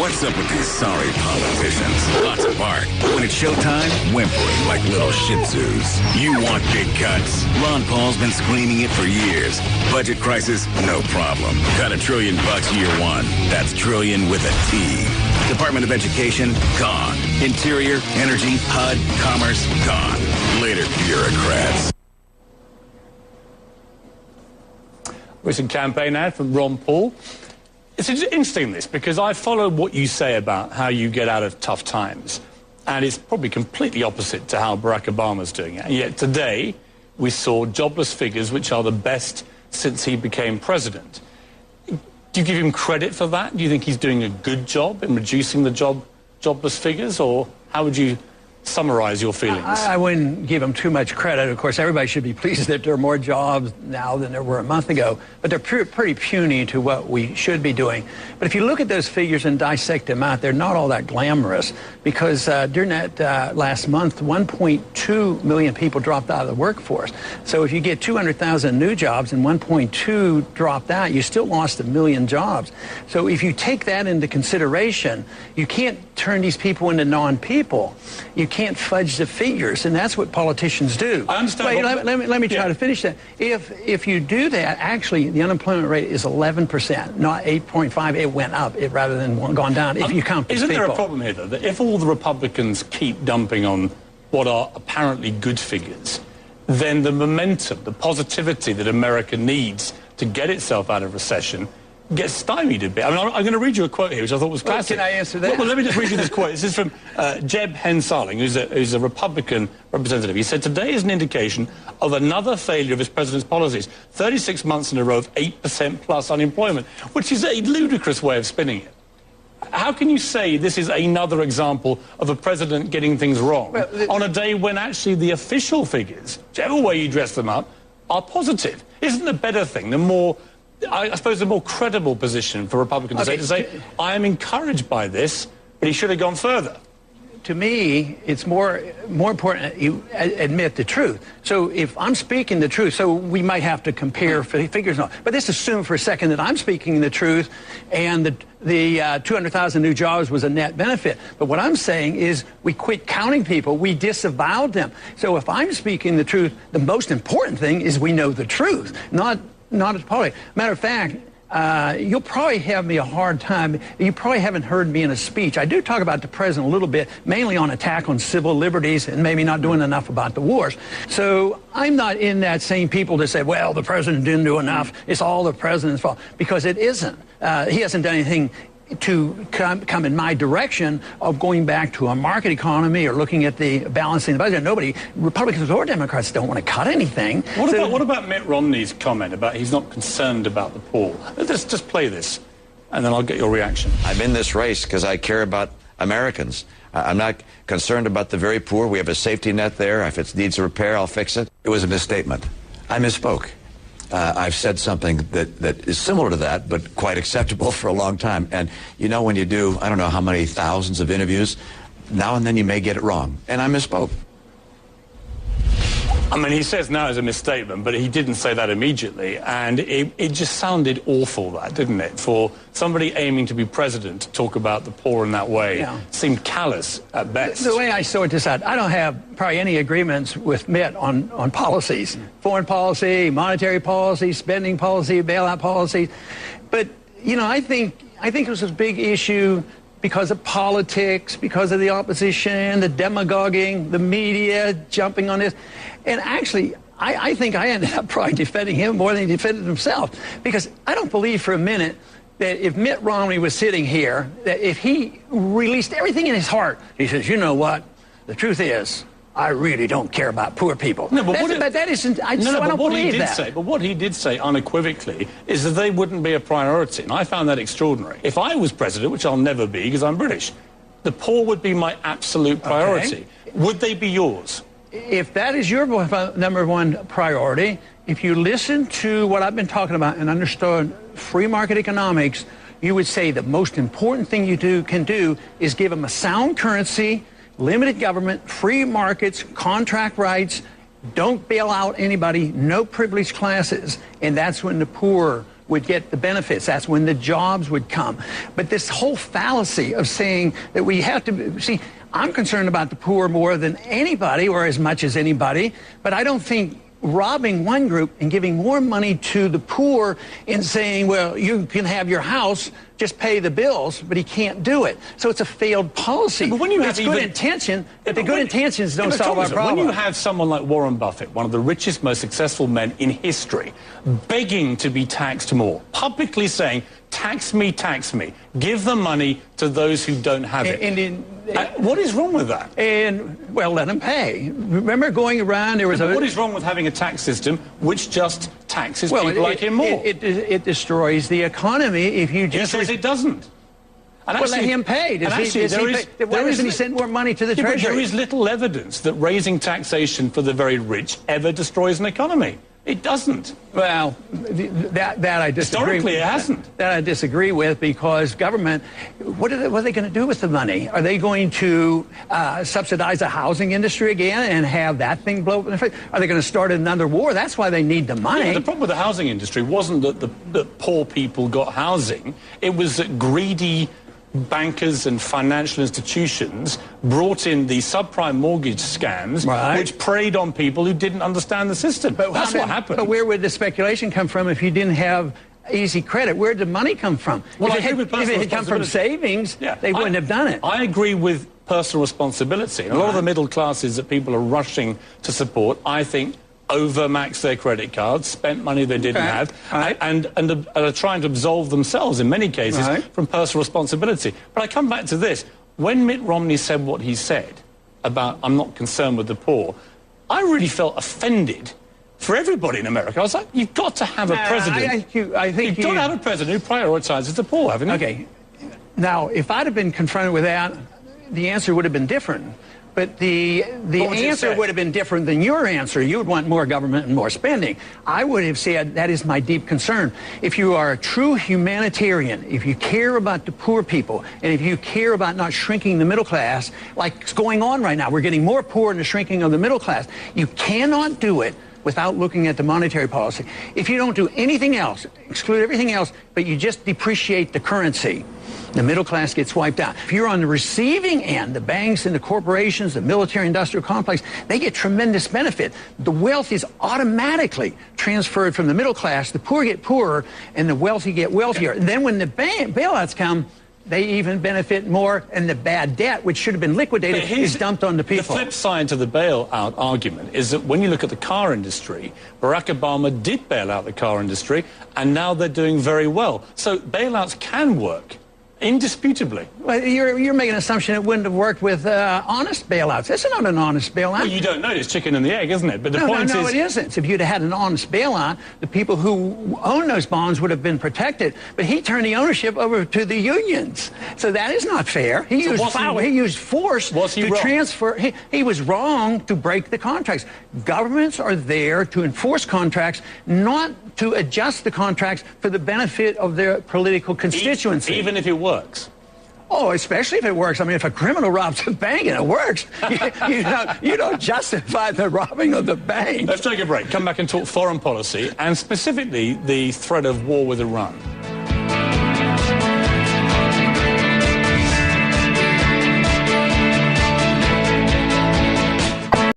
What's up with these sorry politicians? Lots of bark. When it's showtime, whimpering like little shih tzus. You want big cuts? Ron Paul's been screaming it for years. Budget crisis? No problem. Cut $1 trillion year one. That's trillion with a T. Department of Education? Gone. Interior, Energy, HUD, Commerce? Gone. Later, bureaucrats. Recent campaign ad from Ron Paul. It's interesting, this, because I follow what you say about how you get out of tough times. And it's probably completely opposite to how Barack Obama's doing it. And yet today, we saw jobless figures which are the best since he became president. Do you give him credit for that? Do you think he's doing a good job in reducing the jobless figures? Or how would you summarize your feelings? I wouldn't give them too much credit. Of course, everybody should be pleased that there are more jobs now than there were a month ago, but they're pretty puny to what we should be doing. But if you look at those figures and dissect them out, they're not all that glamorous, because during that last month, 1.2 million people dropped out of the workforce. So if you get 200,000 new jobs and 1.2 dropped out, you still lost 1 million jobs. So if you take that into consideration, you can't turn these people into non-people. You can't fudge the figures, and that's what politicians do. I understand. Wait, let me try to finish that. If you do that, actually, the unemployment rate is 11%, not 8.5. It went up rather than gone down. If you count these people. Isn't there a people. problem here, though, that if all the Republicans keep dumping on what are apparently good figures, then the momentum, the positivity that America needs to get itself out of recession gets stymied a bit. I mean, I'm going to read you a quote here, which I thought was classic. Can I answer that? Well, let me just read you this quote. This is from Jeb Hensarling, who's a Republican representative. He said, "Today is an indication of another failure of his president's policies. 36 months in a row of 8% plus unemployment," which is a ludicrous way of spinning it. How can you say this is another example of a president getting things wrong on a day when actually the official figures, whichever way you dress them up, are positive? Isn't the better thing, the more, I suppose, the more credible position for Republicans to say, I am encouraged by this, but he should have gone further? To me, it's more important that you admit the truth. So if I'm speaking the truth, so we might have to compare figures, but let's assume for a second that I'm speaking the truth and the 200,000 new jobs was a net benefit. But what I'm saying is we quit counting people. We disavowed them. So if I'm speaking the truth, the most important thing is we know the truth, not as politics. Matter of fact, you'll probably have me a hard time. You probably haven't heard me in a speech. I do talk about the president a little bit, mainly on attack on civil liberties and maybe not doing enough about the wars. So I'm not in that same people that say, well, the president didn't do enough. It's all the president's fault, because it isn't. He hasn't done anything to come in my direction of going back to a market economy or looking at the balancing the budget. Nobody, Republicans or Democrats, don't want to cut anything. What about Mitt Romney's comment about he's not concerned about the poor? Let's just play this, and then I'll get your reaction. I'm in this race because I care about Americans. I'm not concerned about the very poor. We have a safety net there. If it needs a repair, I'll fix it. It was a misstatement. I misspoke. I've said something that is similar to that, but quite acceptable for a long time. And you know, when you do, I don't know how many thousands of interviews, now and then you may get it wrong. And I misspoke. I mean, he says now it's a misstatement, but he didn't say that immediately. And it just sounded awful, that, didn't it? For somebody aiming to be president to talk about the poor in that way seemed callous at best. The way I sort this out, I don't have probably any agreements with Mitt on policies, foreign policy, monetary policy, spending policy, bailout policy. But, you know, I think it was a big issue because of politics, because of the opposition, the demagoguing, the media jumping on this. And actually, I think I ended up probably defending him more than he defended himself, because I don't believe for a minute that if Mitt Romney was sitting here, that if he released everything in his heart, he says, you know what, the truth is, I really don't care about poor people. No, but I don't believe that. But what he did say unequivocally is that they wouldn't be a priority, and I found that extraordinary. If I was president, which I'll never be because I'm British, the poor would be my absolute priority. Okay. Would they be yours? If that is your number one priority, if you listen to what I've been talking about and understood free market economics, you would say the most important thing you can do is give them a sound currency, limited government, free markets, contract rights, don't bail out anybody, no privileged classes, and that's when the poor would get the benefits. That's when the jobs would come. But this whole fallacy of saying that we have to see, I'm concerned about the poor more than anybody or as much as anybody, but I don't think robbing one group and giving more money to the poor and saying, well, you can have your house, just pay the bills, but he can't do it. So it's a failed policy. Yeah, but when you have good intention, but the good intentions don't solve our problem. When you have someone like Warren Buffett, one of the richest, most successful men in history, begging to be taxed more, publicly saying, tax me, give the money to those who don't have it. What is wrong with that? And, well, let them pay. Remember going around, there was what is wrong with having a tax system which just taxes people like him more? It destroys the economy if you just... He says it doesn't. And well, let him pay. Why doesn't he send more money to the Treasury? But there is little evidence that raising taxation for the very rich ever destroys an economy. It doesn't. Well, that I disagree. Historically, it hasn't. That I disagree with, because government, what are they going to do with the money? Are they going to subsidize the housing industry again and have that thing blow up in the face? Are they going to start another war? That's why they need the money. Yeah, the problem with the housing industry wasn't that poor people got housing. It was that greedy bankers and financial institutions brought in the subprime mortgage scams, which preyed on people who didn't understand the system. But that's what happened. But where would the speculation come from if you didn't have easy credit? Where did the money come from? Well, if it had come from savings, they wouldn't have done it. I agree with personal responsibility. And a lot of the middle classes that people are rushing to support, I think, overmaxed their credit cards, spent money they didn't have, and are trying to absolve themselves, in many cases, from personal responsibility. But I come back to this. When Mitt Romney said what he said about, I'm not concerned with the poor, I really felt offended for everybody in America. I was like, you've got to have a president. You've got to have a president who prioritizes the poor, haven't you? Okay. Now, if I'd have been confronted with that, the answer would have been different. But the answer would have been different than your answer. You would want more government and more spending. I would have said, that is my deep concern. If you are a true humanitarian, if you care about the poor people, and if you care about not shrinking the middle class, like is going on right now, we're getting more poor and the shrinking of the middle class, you cannot do it without looking at the monetary policy. If you don't do anything else, exclude everything else, but you just depreciate the currency, the middle class gets wiped out. If you're on the receiving end, the banks and the corporations, the military-industrial complex, they get tremendous benefit. The wealth is automatically transferred from the middle class. The poor get poorer, and the wealthy get wealthier. And then when the bailouts come, they even benefit more, and the bad debt, which should have been liquidated, is dumped on the people. The flip side to the bailout argument is that when you look at the car industry, Barack Obama did bail out the car industry, and now they're doing very well. So bailouts can work. Indisputably. Well, you're making an assumption it wouldn't have worked with honest bailouts. This is not an honest bailout. Well, you don't know. It's chicken and the egg, isn't it? But the point is... No, it isn't. If you'd had an honest bailout, the people who own those bonds would have been protected. But he turned the ownership over to the unions. So that is not fair. He used force to transfer. He was wrong to break the contracts. Governments are there to enforce contracts, not to adjust the contracts for the benefit of their political constituency. Even if it works? Oh, especially if it works. I mean, if a criminal robs a bank and it works, you don't justify the robbing of the bank. Let's take a break. Come back and talk foreign policy, and specifically the threat of war with Iran.